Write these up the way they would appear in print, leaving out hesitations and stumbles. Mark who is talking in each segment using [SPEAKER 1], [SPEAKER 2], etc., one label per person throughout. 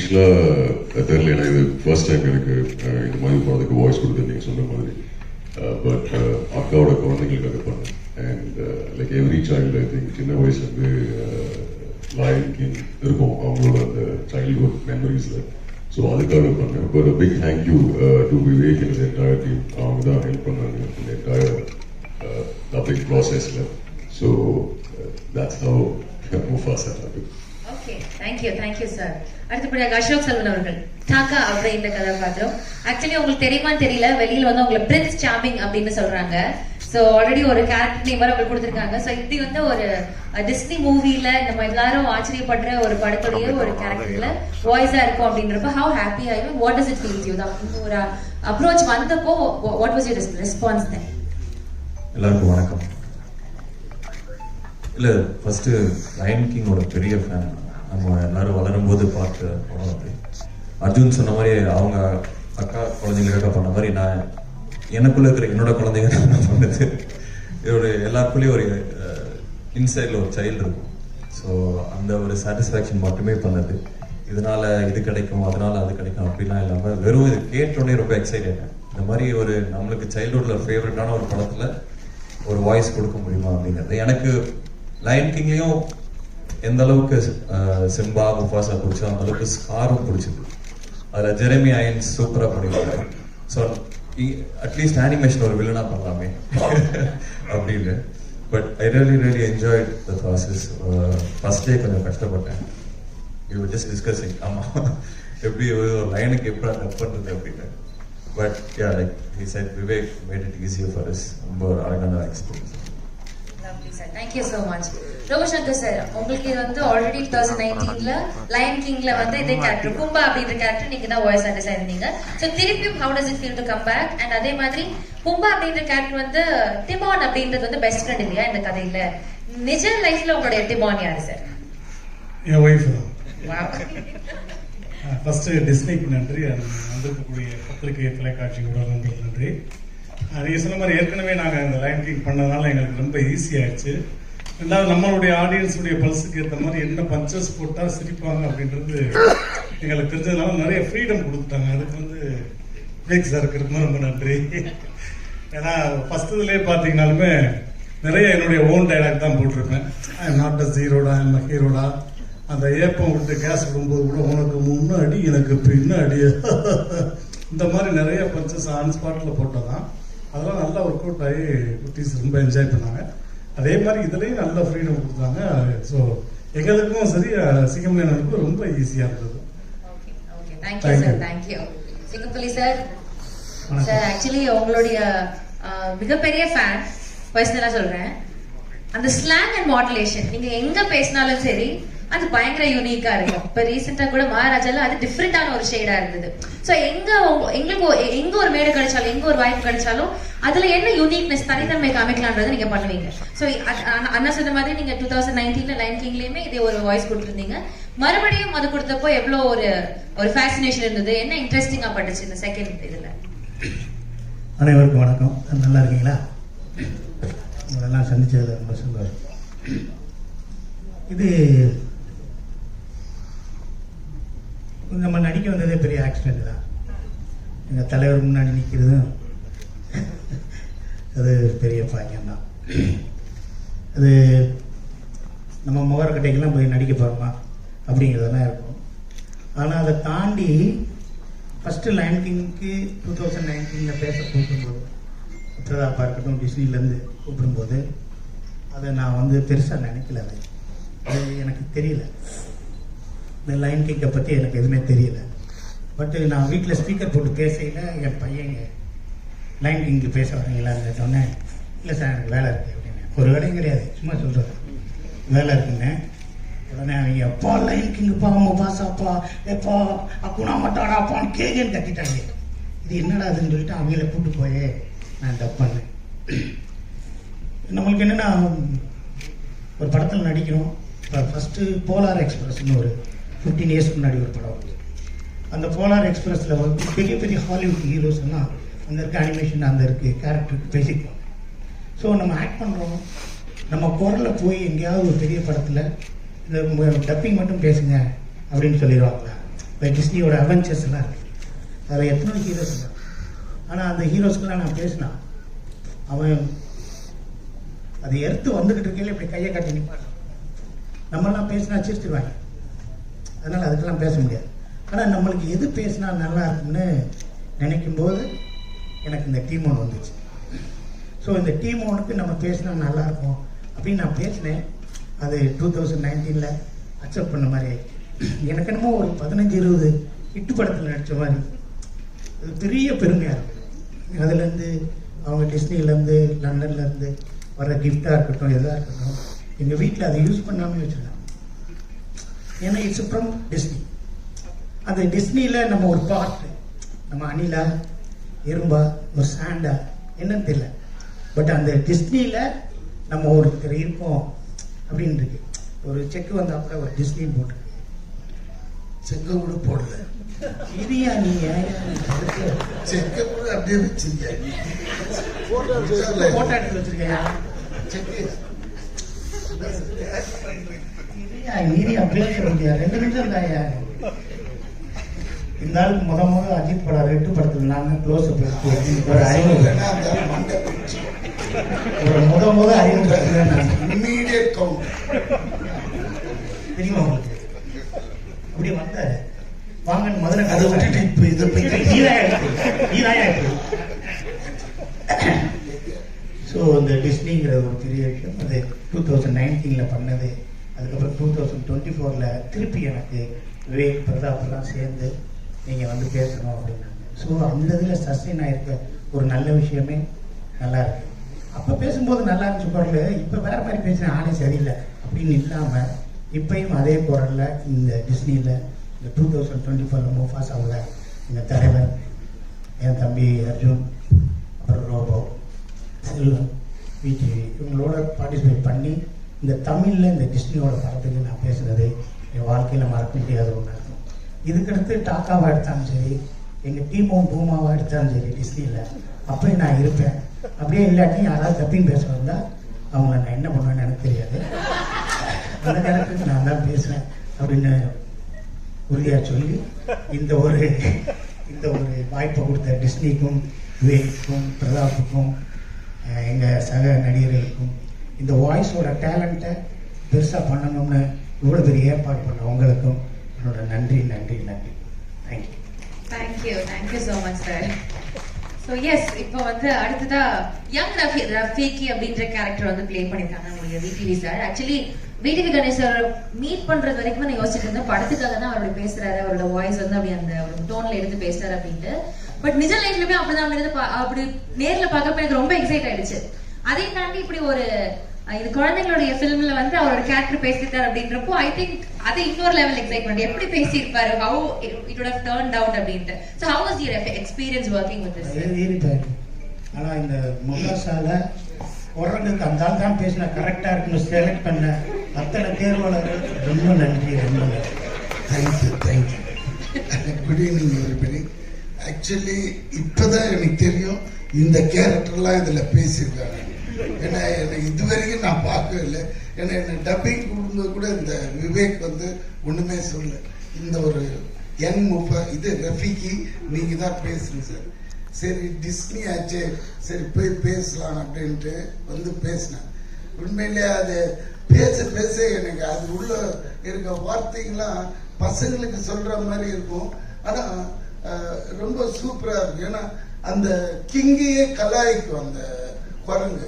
[SPEAKER 1] ஆக்சுவலாக தெரியல, ஏன்னா இது ஃபர்ஸ்ட் டைம் எனக்கு இந்த மாதிரி படத்துக்கு வாய்ஸ் கொடுத்து நீங்கள் சொன்ன மாதிரி. பட் அக்காவோட குழந்தைங்களுக்காக பண்ணேன். And like every child I think சின்ன வயசுலேருந்து லயன் கிங் இருக்கும் அவங்களோட அந்த சைல்ட்ஹுட் மெமரிஸில். ஸோ அதுக்காக பண்ணேன். But big thank you to Vivek and entire team. அவங்க தான் ஹெல்ப் பண்ணாங்க இந்த என்டையர் டப்பிங் ப்ராசஸில். So that's how Mufasa happen.
[SPEAKER 2] Okay, thank you sir. அடுத்தபடியாக அசோக் செல்வன் அவர்கள் டாக்கா அப்படின்ற கதாபாத்திரம். ஆக்சுவலி உங்களுக்கு தெரியுமான்னு தெரியல, வெளியில வந்து உங்களை பிரின்ஸ் சார்மிங் அப்படின்னு சொல்றாங்க. ஸோ ஆல்ரெடி ஒரு கேரக்டர் நேம் அவங்க கொடுத்துருக்காங்க. ஸோ இது வந்து ஒரு டிஸ்னி மூவில நம்ம எல்லாரும் ஆச்சரியப்படுற ஒரு படத்துடைய ஒரு கேரக்டர்ல வாய்ஸா இருக்கும் அப்படின்றப்ப ஹவு ஹாப்பி ஆகும், what does it feel you? இந்த ஒரு அப்ரோச் வந்தப்போ வாட் வாஸ் யூர் ரெஸ்பான்ஸ் தென்?
[SPEAKER 3] எல்லாருக்கும் வணக்கம். இல்லை, ஃபர்ஸ்ட் லயன் கிங்கோட பெரிய ஃபேன். நம்ம எல்லாரும் வளரும்போது பார்த்த படம் அப்படி. அர்ஜுன் சொன்ன மாதிரி அவங்க அக்கா குழந்தைங்களுக்காக பண்ண மாதிரி நான் எனக்குள்ள இருக்கிற என்னோட குழந்தைங்க நான் பண்ணது. இதோட எல்லாருக்குள்ளேயும் ஒரு இன்சைடில் ஒரு சைல்டு இருக்கும். ஸோ அந்த ஒரு சாட்டிஸ்ஃபேக்ஷன் மட்டுமே பண்ணது. இதனால இது கிடைக்கும், அதனால அது கிடைக்கும் அப்படிலாம் இல்லாமல் வெறும் இது கேட்டோடனே ரொம்ப எக்ஸைட்டட். இந்த மாதிரி ஒரு நம்மளுக்கு சைல்டுஹுட்ல ஃபேவரட்டான ஒரு படத்தில் ஒரு வாய்ஸ் கொடுக்க முடியுமா அப்படிங்கிறது. எனக்கு லயன் கிங்லேயும் எந்த அளவுக்கு சிம்பா முஃபாசா பிடிச்சோ அந்த அளவுக்கு ஸ்காரும் பிடிச்சது. அதில் ஜெரமி ஐயன்ஸ் சூப்பராக பண்ணியிருக்காரு. ஸோ அட்லீஸ்ட் அனிமேஷன் ஒரு வில்லனா பண்ணலாமே அப்படின்னு. But I really enjoyed the process. First day கொஞ்சம் கஷ்டப்பட்டேன். யூ ஜஸ்ட் டிஸ்கஸிங் ஆமாம் எப்படி ஒரு லைனுக்கு எப்படி கட் பண்ணுறது அப்படின்னு. But yeah, like he said Vivek made it easier for us. ரொம்ப ஒரு அழகான experience.
[SPEAKER 2] Thank you so much. Robo Shankar sir, உங்களுக்கு வந்து ஆல்ரெடி 2019ல லயன் கிங்ல வந்து இதே கேரக்டர் பும்பா அப்படின்ற கேரக்டர் நீங்க தான் வாய்ஸ் ஆர்டிஸ்டா இருந்தீங்க. ஸோ திருப்பியும் how does it feel to come back? And அதே மாதிரி பும்பா அப்படின்ற கேரக்டர் வந்து டிமான் அப்படின்றது வந்து பெஸ்ட் ஃப்ரெண்ட் இல்லையா இந்த கதையில? நிஜ லைஃப்ல உங்களுடைய டிமான் யாரு சார்?
[SPEAKER 4] என் ஒய்ஃப் தான்.
[SPEAKER 2] வாவ்.
[SPEAKER 4] ஃபர்ஸ்ட் டிஸ்னிக்கு நன்றி, வந்திருக்கக்கூடிய பத்திரிகை தொலைக்காட்சியோட நன்றி. நீங்கள் சொன்ன மாதிரி ஏற்கனவே நாங்கள் இந்த லயன் கிங் பண்ணதுனால எங்களுக்கு ரொம்ப ஈஸியாகிடுச்சு. ரெண்டாவது நம்மளுடைய ஆடியன்ஸுடைய பல்ஸுக்கு ஏற்ற மாதிரி என்ன பஞ்சஸ் போட்டால் சிரிப்பாங்க அப்படின்றது எங்களுக்கு தெரிஞ்சதுனால நிறைய ஃப்ரீடம் கொடுத்துட்டாங்க. அதுக்கு வந்து விவேக் சாருக்கு ரொம்ப நன்றி. ஏன்னா ஃபஸ்ட்டுலேயே பார்த்தீங்கன்னாலுமே நிறைய என்னுடைய ஓன் டைலாக் தான் போட்டிருப்பேன். ஐ எம் நாட் அ ஜீரோடா, ஐ எம் அ ஹீரோடா. அந்த ஏப்பம் விட்டு கேஸ் விடும்போது கூட உனக்கு முன்னாடி எனக்கு பின்னாடி இந்த மாதிரி நிறைய பஞ்சஸ் ஆன் ஸ்பாட்டில் போட்டதான். அதெல்லாம் நல்லா ஒர்க் அவுட் ஆகி குட்டீஸ் ரொம்ப என்ஜாய் பண்ணாங்க. அதே மாதிரி இதுலேயும் நல்ல ஃப்ரீடம் கொடுத்தாங்க. ஸோ எங்களுக்கும் சரி சிங்கமணியனுக்கும் ரொம்ப ஈஸியாக இருந்தது.
[SPEAKER 2] Thank you sir. தேங்க்யூ சிங்கப்பள்ளி சார். சார் ஆக்சுவலி உங்களுடைய மிகப்பெரிய ஃபேன், பர்சனலா சொல்றேன். அந்த ஸ்லாங் அண்ட் மாடுலேஷன் நீங்க எங்க பேசினாலும் சரி அது பயங்கர யூனிக்கா இருக்கும். இப்ப ரீசெண்டா கூட மகாராஜால அது டிஃப்ரெண்டான ஒரு ஷேடா இருந்தது. சோ எங்களுக்கு எங்க ஒரு மேடை கிடைச்சாலும் எங்க ஒரு வாய்ப்பு கிடைச்சாலும் அதுல என்ன யூனிக்னஸ் தனித்தன்மை காமிக்கலாம்ன்றதை நீங்க பண்ணுவீங்க. சோ அண்ணா சொன்ன மாதிரி நீங்க 2019ல லயன் கிங்லயுமே இதே ஒரு வாய்ஸ் கொடுத்துருந்தீங்க. மறுபடியும் அது கொடுத்தப்போ எவ்வளவு ஒரு ஃபேசினேஷன் இருந்தது, என்ன இன்ட்ரெஸ்டிங்கா பட்டுச்சு இந்த செகண்ட் இதுல?
[SPEAKER 5] அனைவருக்கும் வணக்கம். நல்லா இருக்கீங்களா? உங்களெல்லாம் சந்திச்சதுல ரொம்ப சந்தோஷம். இது நம்ம நடிக்க வந்ததே பெரிய ஆக்சிடென்ட் தான். எங்கள் தலைவர் முன்னாடி நிற்கிறதும் அது பெரிய பாக்கியம் தான். அது நம்ம முகரக்கட்டைக்கெல்லாம் போய் நடிக்க போகிறோமா அப்படிங்கிறதெல்லாம் இருக்கும். ஆனால் அதை தாண்டி ஃபஸ்ட்டு லயன் கிங்க்கு 2019 பேச கூப்பிடும்போது, பிரதாப்பா இருக்கட்டும் டிஸ்னிலேருந்து கூப்பிடும்போது அதை நான் வந்து பெருசாக நினைக்கல. அது எனக்கு தெரியல. இந்த லைன் கிங்கை பற்றி எனக்கு எதுவுமே தெரியல. பட்டு நான் வீட்டில் ஸ்பீக்கர் போட்டு பேசையில் என் பையங்க லைன் கிங்கு பேச வரீங்களான்னு சொன்னேன். இல்லை சார் எனக்கு வேலை இருக்குது அப்படின்னு. ஒரு வேலையும் கிடையாது, சும்மா சொல்கிறது வேலை இருக்குங்க. உடனே அவங்க அப்பா லைன் கிங்குப்பா அவங்க பாசாப்பா எப்பா அக்குனா மட்டாடா அப்பான்னு கேங்கன்னு கட்டிட்டாங்க. இது என்னடா அதுன்னு சொல்லிட்டு அவங்கள கூப்பிட்டு போயே நான் டப் பண்ணேன். நம்மளுக்கு என்னென்னா ஒரு படத்தில் நடிக்கிறோம். இப்போ ஃபஸ்ட்டு போலார் எக்ஸ்பிரஸ்ன்னு ஒரு 15 இயர்ஸ்க்கு முன்னாடி ஒரு படம் வந்து அந்த போலார் எக்ஸ்பிரஸில் வந்து பெரிய பெரிய ஹாலிவுட் ஹீரோஸ் எல்லாம் அந்த இருக்க அனிமேஷன் அந்த இருக்குது கேரக்டருக்கு பேசிக்குவோம். ஸோ நம்ம ஆக்ட் பண்ணுறோம், நம்ம குரலில் போய் எங்கேயாவது ஒரு பெரிய படத்தில் இந்த டப்பிங் மட்டும் பேசுங்க அப்படின்னு சொல்லிடுவாங்களா? இப்போ டிஸ்னியோட அவெஞ்சர்ஸ் எல்லாம் இருக்கு, அதில் எத்தனை ஹீரோஸ் இல்லை. ஆனால் அந்த ஹீரோஸ்க்கெல்லாம் நான் பேசினா அவன் அதை எடுத்து வந்துக்கிட்டு இருக்கையில இப்படி கையை காட்டி நிற்பான். நம்மளாம் பேசினா சிரிச்சிருவாங்க, அதனால் அதுக்கெல்லாம் பேச முடியாது. ஆனால் நம்மளுக்கு எது பேசினா நல்லா இருக்கும்னு நினைக்கும் போது எனக்கு இந்த டீம் ஒன்று வந்துச்சு. ஸோ இந்த டீம் ஒன்றுக்கு நம்ம பேசினா நல்லா இருக்கும் அப்படின்னு நான் பேசினேன். அது 2019 அக்செப்ட் பண்ண மாதிரி எனக்கு என்னமோ ஒரு 15-20 ஹிட்டு படத்தில் நடித்த மாதிரி அது பெரிய பெருமையாக இருக்குது. அதுலேருந்து அவங்க டிஸ்னிலேருந்து லண்டன்லேருந்து வர கிஃப்டாக இருக்கட்டும், எதாக இருக்கட்டும், எங்கள் வீட்டில் அதை யூஸ் பண்ணாமல் வச்சுருக்காங்க. ஏன்னா இட்ஸ் ஃப்ரம் டிஸ்னி. அந்த டிஸ்னியில் நம்ம ஒரு பார்ட்டு, நம்ம அணிலா எறும்பா ஒரு சாண்டா என்னன்னு தெரியல, பட் அந்த டிஸ்னியில் நம்ம ஒருத்தர் இருக்கோம் அப்படின்னு இருக்கு. ஒரு செக்கு வந்தால் கூட ஒரு டிஸ்னின்னு போட்டுருக்கு,
[SPEAKER 6] செக்க கூட போடல,
[SPEAKER 5] இதையா நீ
[SPEAKER 6] செக்க கூட அப்படியே வச்சிருக்கீங்க,
[SPEAKER 5] போட்டோ எடுத்து வச்சிருக்கையா?
[SPEAKER 6] செக்கு
[SPEAKER 5] நீரியா பேசுறீங்க 2 நிமிஷம் தாயா. இந்த ஆளுக்கு முத அஜித் படம் 2 படத்துக்கு நாங்கள் க்ளோஸ் அப் ஒரு அறிமுகம்
[SPEAKER 6] இம்மீடியட் கவுண்ட்
[SPEAKER 5] தெரியுமா உங்களுக்கு? அப்படி வந்தாரு வாங்கன்னு முதல்ல
[SPEAKER 6] அதை விட்டுட்டு இப்ப இதை பத்தி
[SPEAKER 5] நீராயா. ஸோ இந்த டிஸ்னிங்கிற ஒரு பெரிய விஷயம் அது 2019 பண்ணது. அதுக்கப்புறம் 2024 திருப்பி எனக்கு விவேக் பிரதாப்லாம் சேர்ந்து நீங்கள் வந்து பேசணும் அப்படின்னாங்க. ஸோ அந்த இதில் சஸ்டெயின் ஆகிருக்க ஒரு நல்ல விஷயமே நல்லா இருக்கு. அப்போ பேசும்போது நல்லா இருந்துச்சு குரல், இப்போ வேற மாதிரி பேசுகிறேன் ஆளே சரியில்லை அப்படின்னு இல்லாமல் இப்பயும் அதே குரலில் இந்த டிஸ்னியில் இந்த 2024 முஃபாசாவில் எங்கள் தலைவர், என் தம்பி அர்ஜுன், அப்புறம் ரோபோ, செல்வம், விடிவி இவங்களோட பார்ட்டிசிபேட் பண்ணி இந்த தமிழில் இந்த டிஸ்னியோட படத்துக்கு நான் பேசுனது என் வாழ்க்கையில் மறக்க முடியாத ஒன்றா இருக்கும். இதுக்கடுத்து டாக்காவாக எடுத்தாலும் சரி, எங்கள் டீமும் பூமாவாக எடுத்தாலும் சரி டிஸ்னியில் அப்படியே நான் இருப்பேன். அப்படியே இல்லாட்டி யாராவது தப்பின்னு பேச வந்தால் அவங்கள நான் என்ன பண்ணுவேன்னு எனக்கு தெரியாது, அந்த நேரத்துக்கு நான் தான் பேசுவேன் அப்படின்னு உறுதியாக சொல்லி இந்த ஒரு வாய்ப்பை கொடுத்த டிஸ்னிக்கும் விவேக்கும் பிரதாப்புக்கும் எங்கள் சக நடிகர்களுக்கும் இந்த வாய்ஸோட டேலண்ட்டை பெருசாக பண்ணணும்னு இவ்வளோ பெரிய ஏற்பாடு பண்ண உங்களுக்கும் என்னோட நன்றி நன்றி நன்றி.
[SPEAKER 2] Thank you so much sir. So yes, இப்போ வந்து அடுத்ததா யங் ரஃபீக்கி அப்படின்ற கேரக்டர் வந்து பிளே பண்ணியிருக்காங்க நம்மளுடைய VTV sir. Actually VTV Ganesh sir meet பண்றது வரைக்கும் நான் யோசிச்சுட்டு இருந்தேன், படத்துக்காக தான் அவரோட பேசுறாரு, அவரோட வாய்ஸ் வந்து அப்படி அந்த ஒரு டோன்ல எடுத்து பேசுறாரு அப்படின்ட்டு. பட் நிஜ லைஃப்லயுமே அப்படிதான் அப்படி நேர்ல பார்க்கப்ப எனக்கு ரொம்ப எக்ஸைட் ஆயிடுச்சு. அதை தாண்டி இப்படி ஒரு இது குழந்தைங்களுடைய ஃபிலிம்ல வந்து அவரோட கேரக்டர் பேசிட்டார் அப்படின்றப்போ ஐ திங்க் அது இன்னொரு லெவல் எக்ஸைட்மெண்ட். எப்படி பேசியிருப்பாரு, how it would have turned out அப்படின்ட்டு. So how was your experience working with this?
[SPEAKER 5] ஆனா இந்த முகாசால குரலுக்கு அந்த ஆள் தான் பேசினா கரெக்டா இருக்குன்னு செலக்ட் பண்ண அத்தனை தேர்வாளர்கள் ரொம்ப நன்றி. ரொம்ப
[SPEAKER 6] thank you. Good evening everybody. Actually இப்பதான் எனக்கு தெரியும் இந்த கேரக்டர்லாம் இதுல பேசியிருக்காங்க. ஏன்னா எனக்கு இதுவரைக்கும் நான் பார்க்கவே இல்லை. ஏன்னா என்ன டப்பிங் கொடுக்கும்போது கூட இந்த விவேக் வந்து ஒண்ணுமே சொல்ல, இந்த ஒரு யங் இது ரஃபீக்கி நீங்க தான் பேசுங்க சார். சரி டிஸ்னி ஆச்சு, சரி போய் பேசலாம் அப்படின்ட்டு வந்து பேசினேன். உண்மையிலே அது பேச எனக்கு அது உள்ள இருக்க வார்த்தைகள்லாம் பசங்களுக்கு சொல்ற மாதிரி இருக்கும். ஆனா ரொம்ப சூப்பரா இருக்கும். ஏன்னா அந்த கிங்கையே கலாய்க்கும் அந்த குரங்கு.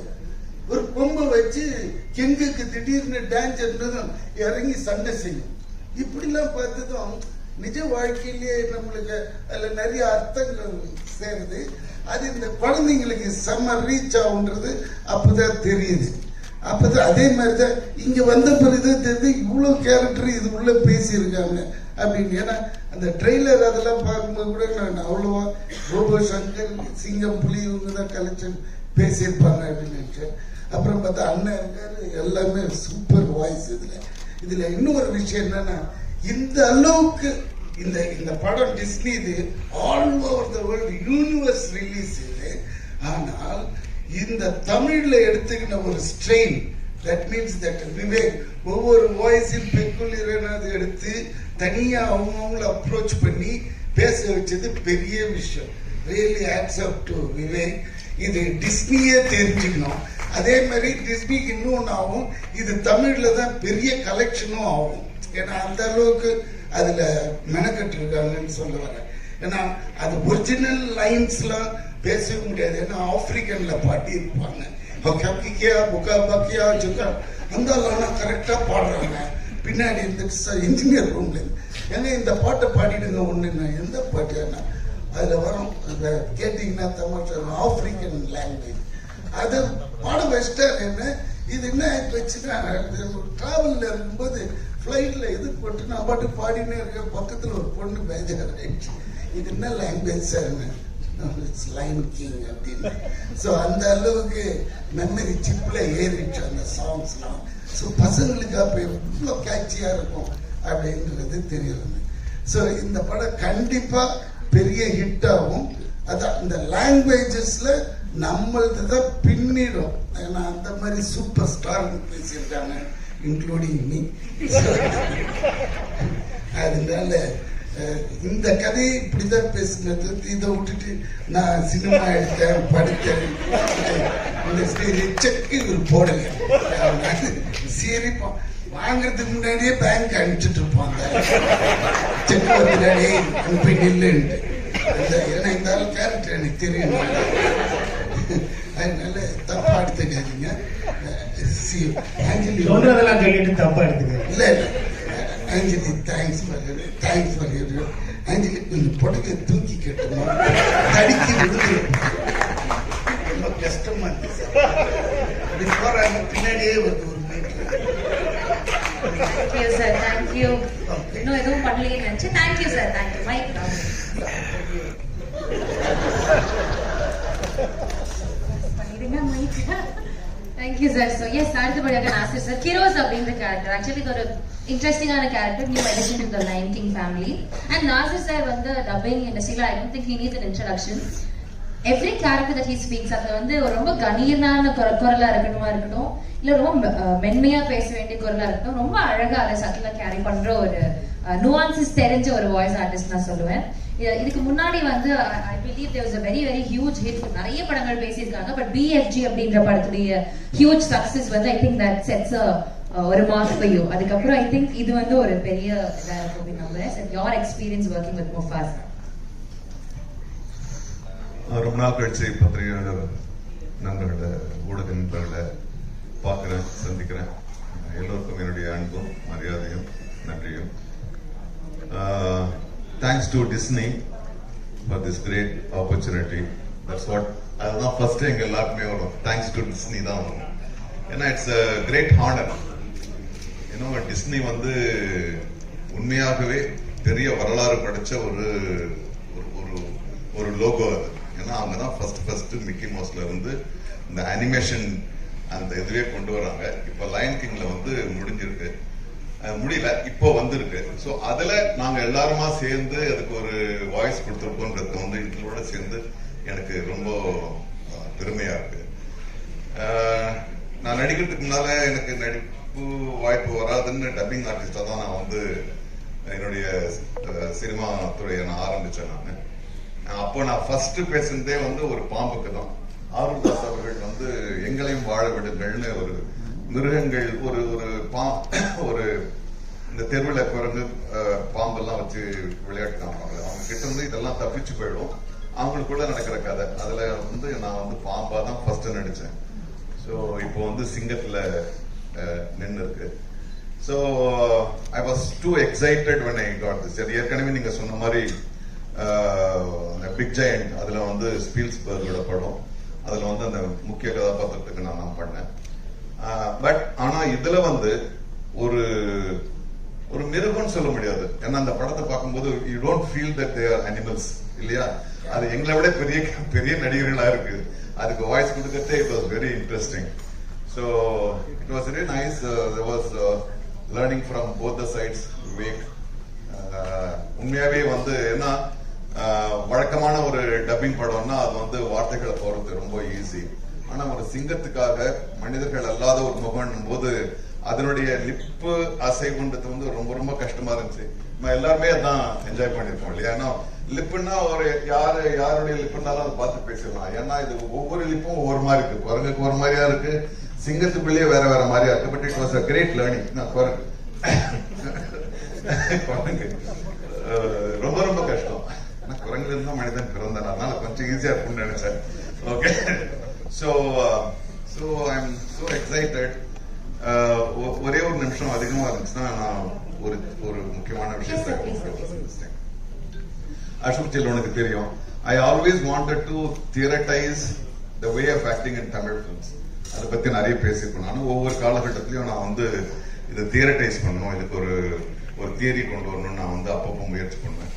[SPEAKER 6] ஒரு கொம்பை வச்சு கிங்குக்கு திடீர்னு டான்ஸ் இறங்கி சண்டை செய்யும். இப்படிலாம் பார்த்ததும் நிஜ வாழ்க்கையிலேயே நம்மளுக்கு அதுல நிறைய அர்த்தங்கள் சேருது. அது இந்த குழந்தைங்களுக்கு செம்ம ரீச் ஆகுன்றது அப்பதான் தெரியுது. அப்பதான் அதே மாதிரிதான் இங்க வந்த பிறகு தெரியுது இவ்வளவு கேரக்டர் இது உள்ள பேசியிருக்காங்க அப்படின்னு. ஏன்னா அந்த ட்ரெய்லர் அதெல்லாம் பார்க்கும்போது கூட நான் அவ்வளவா ரோபோ சங்கர், சிங்கம், புலி இவங்க தான் கலெக்ஷன் பேசியிருப்பாங்க அப்படின்னு நினைச்சேன். அப்புறம் பார்த்தா அண்ணன் இருக்காரு, எல்லாமே சூப்பர் வாய்ஸ். இதுல இன்னொரு விஷயம் என்னன்னா, இந்த அளவுக்கு இந்த படம் டிஸ்னி இது all over the world universe release இது. ஆனால் இந்த தமிழ்ல எடுத்துக்கின ஒரு strain that means that Vivek ஒவ்வொரு வாய்ஸில் பெக்குலியரானது எடுத்து தனியா அவங்கவுங்கள அப்ரோச் பண்ணி பேச வச்சது பெரிய விஷயம். Really hats up to Vivek. இது டிஸ்னியே தெரிஞ்சுக்கணும். அதே மாதிரி டிஸ்னிக்கு இன்னொன்று ஆகும், இது தமிழ்ல தான் பெரிய கலெக்ஷனும் ஆகும். ஏன்னா அந்த அளவுக்கு அதுல மெனக்கட்டு இருக்காங்கன்னு சொல்ல வரேன். ஏன்னா அது ஒரிஜினல் லைன்ஸ்லாம் பேசவே முடியாது. ஏன்னா ஆப்பிரிக்கன்ல பாட்டி இருப்பாங்க, அந்த கரெக்டா பாடுறாங்க. பின்னாடி இந்த இன்ஜினியர் ரூம்ல ஏன்னா இந்த பாட்டை பாடிடுங்க ஒண்ணுன்னா எந்த பாட்டு அதுல வரும் அந்த கேட்டீங்கன்னா தமிழ் ஆப்பிரிக்கன் லாங்குவேஜ் அது பாட வச்சிட்டாரு. என்ன இது என்ன ஆயிடுச்சுன்னா டிராவல்ல இருக்கும்போது ஃபிளைட்ல இது போட்டு நான் பாட்டு பாடினே இருக்கேன். பக்கத்துல ஒரு பொண்ணு பேஜர் ஆயிடுச்சு, இது என்ன லாங்குவேஜ் சார், லைன் கிங் அப்படின்னு. ஸோ அந்த அளவுக்கு மெமரி சிப்ல ஏறிடுச்சு அந்த சாங்ஸ்லாம். ஸோ பசங்களுக்கு அப்ப எவ்வளோ கேட்சியா இருக்கும் அப்படின்றது தெரியுது. ஸோ இந்த படம் கண்டிப்பா பெரிய ஹிட் ஆகும். அதான் இந்த லாங்குவேஜஸ்ல நம்மளது தான் பின்னிடும். ஏன்னா அந்த மாதிரி சூப்பர் ஸ்டார் பேசியிருக்காங்க, இன்க்ளூடிங் மீ. அதனால இந்த கதையை இப்படிதான் பேசுனது. இதை விட்டுட்டு நான் சினிமா எடுத்தேன் படித்தேன் இந்த செக்கு இவர் போடல சிரிப்பான். வாங்கறதுக்கு முன்னாடியே பேங்க் அனுப்பிச்சுட்டு இருப்பாங்க, செக் முன்னாடியே அனுப்பி நில்லுன்ட்டு. ஏன்னா இந்த ஆள் கேரக்டர் எனக்கு தெரியும், அதனால தப்பா எடுத்துக்காதீங்க.
[SPEAKER 5] சொல்றதெல்லாம் சொல்லிட்டு தப்பா எடுத்துக்க.
[SPEAKER 6] இல்ல இல்ல ஆஞ்சலி, தேங்க்ஸ் ஃபார் யூ. ஆஞ்சலி கொஞ்சம் புடவை தூக்கி கட்டுமா, தடிக்கி விடுது, ரொம்ப கஷ்டமா இருந்துச்சு. அப்படி போறாங்க, பின்னாடியே வருது ஒரு
[SPEAKER 2] Thank you sir, thank you. இன்னும் எதுவும் பண்ணலையே நினைச்சு. Thank you sir, thank you. Mike down. பண்ணிடுங்க mic. Thank you sir. So yes, அடுத்தபடியாக நாசர் சார் கிரோஸ் அப்படின்ற கேரக்டர் ஆக்சுவலி இது ஒரு இன்ட்ரெஸ்டிங்கான character, new addition to the lion king family. And Nassar sir வந்து டப்பிங் இண்டஸ்ட்ரியில I don't think he needs an introduction. Every character that he speaks அது வந்து ரொம்ப கணீர்னான குரலா இருக்கட்டும், இல்ல ரொம்ப மென்மையா பேச வேண்டிய குரலா இருக்கட்டும், ரொம்ப அழகா அதை சட்டிலா கேரி பண்ற ஒரு நுவான்சஸ் தெரிஞ்ச ஒரு வாய்ஸ் ஆர்டிஸ்ட் நான் சொல்லுவேன். இதுக்கு முன்னாடி வந்து I believe there was a very very huge hit. நிறைய படங்கள் பேசியிருக்காங்க, பட் BFG அப்படின்ற படத்துடைய ஹியூஜ் சக்சஸ் வந்து ஐ திங்க் தட் செட்ஸ் ஒரு மார்க் ஃபார் யூ. அதுக்கப்புறம் ஐ திங்க் இது வந்து ஒரு பெரிய இதா இருக்கும் நம்புறேன். Your experience working with Mufasa.
[SPEAKER 7] ரொம்ப நாள் கழிச்சு பத்திரிகையாளர் நண்பர்களை, ஊடக நண்பர்களை பார்க்குறேன், சந்திக்கிறேன். எல்லோருக்கும் என்னுடைய அன்பும் மரியாதையும் நன்றியும். Thanks to Disney for this great opportunity. That's what அதுதான் ஃபர்ஸ்ட் எங்க எல்லாருக்குமே வரும், தேங்க்ஸ் டு டிஸ்னி தான் வரும். ஏன்னா இட்ஸ் அ கிரேட் ஹானர். ஏன்னா டிஸ்னி வந்து உண்மையாகவே பெரிய வரலாறு படைச்ச ஒரு லோகோ அது. ஏன்னா அவங்க தான் ஃபர்ஸ்ட் மிக்கி மவுஸ்ல இருந்து இந்த அனிமேஷன் அந்த இதுவே கொண்டு வராங்க. இப்போ லயன் கிங்ல வந்து முடியல, இப்போ வந்திருக்கு. ஸோ அதுல நாங்க எல்லாருமா சேர்ந்து அதுக்கு ஒரு வாய்ஸ் கொடுத்துருக்கோன்றது வந்து இதோட சேர்ந்து எனக்கு ரொம்ப பெருமையா இருக்கு. நான் நடிக்கிறதுக்கு முன்னால எனக்கு நடிப்பு வாய்ப்பு வராதுன்னு டப்பிங் ஆர்டிஸ்டா தான் நான் வந்து என்னுடைய சினிமா துறையை நான் ஆரம்பிச்சேன். அப்போ நான் ஃபர்ஸ்ட் பேசுனதே வந்து ஒரு பாம்புக்கு தான். ஆருதாஸ் அவர்கள் வந்து எங்களையும் வாழ விடுங்கள்னு ஒரு மிருகங்கள் ஒரு இந்த தெருவில் குரங்கு பாம்பெல்லாம் வச்சு விளையாட்டு காமிப்பாங்க. அவங்க கிட்ட இருந்து இதெல்லாம் தப்பிச்சு போயிடும், அவங்களுக்குள்ள நடக்கிற கதை. அதுல வந்து நான் வந்து பாம்பா தான் ஃபர்ஸ்ட் நடிச்சேன். ஸோ இப்போ வந்து சிங்கத்துல நின்று இருக்கு. So I was two excited when I got this. ஏற்கனவே நீங்க சொன்ன மாதிரி பிக் ஜெயண்ட் அதுல வந்து ஸ்பீல்ஸ்பர்கோட படம், அதுல வந்து அந்த முக்கிய கதாபாத்திரத்துக்கு நான் பண்ணேன். பட் ஆனா இதுல வந்து ஒரு மிருகம்னு சொல்ல முடியாது. ஏன்னா அந்த படத்தை பார்க்கும்போது you don't feel that they are animals இல்லையா. அது எங்களை விட பெரிய நடிகர்களா இருக்கு. அதுக்கு வாய்ஸ் கொடுக்கறதே it was very interesting. So it was very nice. There was learning from both the sides. Vivek உண்மையாவே வந்து என்ன வழக்கமான ஒரு டப்பிங் படம்னா அது வந்து வார்த்தைகளை போறது ரொம்ப ஈஸி. ஆனா ஒரு சிங்கத்துக்காக மனிதர்கள் அல்லாத ஒரு முகம் போது அதனுடைய லிப்பு அசைவுன்றது வந்து ரொம்ப ரொம்ப கஷ்டமா இருந்துச்சு. நம்ம எல்லாருமே அதான் என்ஜாய் பண்ணிருப்போம் இல்லையா? ஏன்னா லிப்புன்னா ஒரு யாருடைய லிப்புனாலும் அதை பார்த்து பேசிடலாம். ஏன்னா இது ஒவ்வொரு லிப்பும் ஒவ்வொரு மாதிரி இருக்கு. குரங்குக்கு ஒரு மாதிரியா இருக்கு, சிங்கத்துக்குள்ளேயே வேற வேற மாதிரியா இருக்கு. But it was a great learning. குரங்கு ரொம்ப ரொம்ப கஷ்டம். குரங்குல இருந்தா மனிதன் பிறந்தான், அதனால கொஞ்சம் ஈஸியா இருக்கும்னு நினைச்சேன். Okay, so I am so excited. ஒரே ஒரு நிமிஷம் அதிகமா இருந்துச்சுன்னா நான் ஒரு முக்கியமான விஷயத்தை அசோக் செல்வனுக்கு தெரியும். I always wanted to theorise the way of acting in Tamil films. அதை பத்தி நிறைய பேசியிருக்கேன். நானும் ஒவ்வொரு காலகட்டத்திலையும் நான் வந்து இதை தியரடைஸ் பண்ணணும், இதுக்கு ஒரு தியரி கொண்டு வரணும்னு நான் வந்து அப்பப்போ முயற்சி பண்ணுவேன்.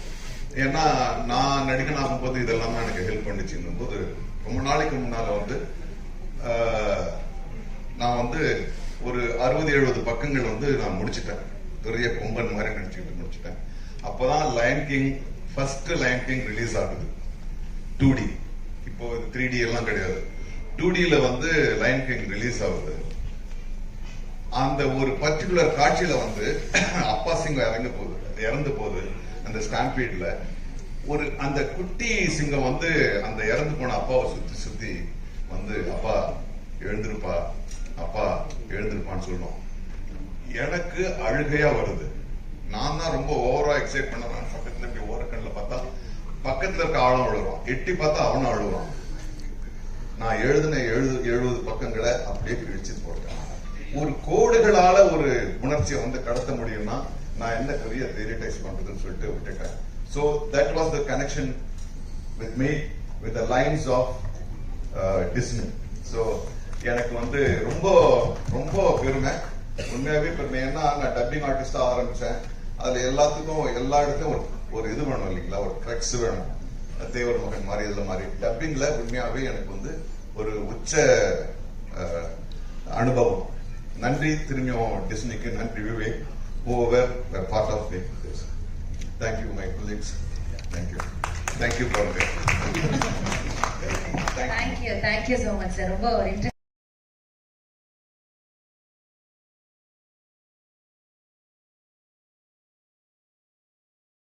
[SPEAKER 7] ஏன்னா நான் நடிகன் ஆகும்போது இதெல்லாம் எனக்கு ஹெல்ப் பண்ணிச்சுன்னும் போது ரொம்ப நாளைக்கு முன்னால வந்து நான் வந்து ஒரு 60-70 பக்கங்கள் வந்து நான் முடிச்சுட்டேன். பெரிய கொம்பன் மாதிரி நினைச்சுக்கிட்டு முடிச்சுட்டேன். அப்போதான் lion king first lion king release ஆகுது 2D. இப்போ 3D எல்லாம் கிடையாது. 2Dல வந்து லயன் கிங் ரிலீஸ் ஆகுது. அந்த ஒரு பர்டிகுலர் காட்சியில வந்து அப்பா சிங்கம் இறந்து போகுது அந்த ஸ்டாம்பீட்ல. அந்த குட்டி சிங்கம் வந்து அந்த இறந்து போன அப்பாவை சுத்தி சுத்தி வந்து அப்பா எழுந்திருப்பா, அப்பா எழுந்திருப்பான்னு சொல்லணும். எனக்கு அழுகையா வருது. நான் தான் ரொம்ப ஓவரா எக்ஸைட் பண்ண பக்கத்துல இப்படி ஓரக்கண்ணில் பார்த்தா பக்கத்துல இருக்க ஆளும் அழுவான், எட்டி பார்த்தா அவனும் அழுவான். நான் எழுதின 70 பக்கங்களை அப்படியே கிழிச்சு போட்டேன். ஒரு கோடுகளால ஒரு உணர்ச்சியை வந்து கடத்த முடியும்னா நான் என்ன பெரிய தியரிடைஸ் பண்றதுன்னு சொல்லிட்டு விட்டுட்டேன். So that was the connection with me with the lines of Disney. So எனக்கு வந்து ரொம்ப ரொம்ப பெருமை, உண்மையாவே பெருமை. ஏன்னா நான் டப்பிங் ஆர்டிஸ்டா ஆரம்பிச்சேன். அதுல எல்லாத்துக்கும் எல்லா இடத்துலயும் ஒரு இது வேணும் இல்லைங்களா, ஒரு ட்ரெக்ஸ் வேணும். தேவர் மகன் மாதிரி இதுல மாதிரி டப்பிங்ல உண்மையாவே எனக்கு வந்து ஒரு உச்ச அனுபவம். நன்றி திரும்பியும் டிஸ்னிக்கு, நன்றி Vivek, whoever were part of this. Thank you, my colleagues. Thank you. Thank you for that.
[SPEAKER 2] Thank you so much, sir. ரொம்ப ஒரு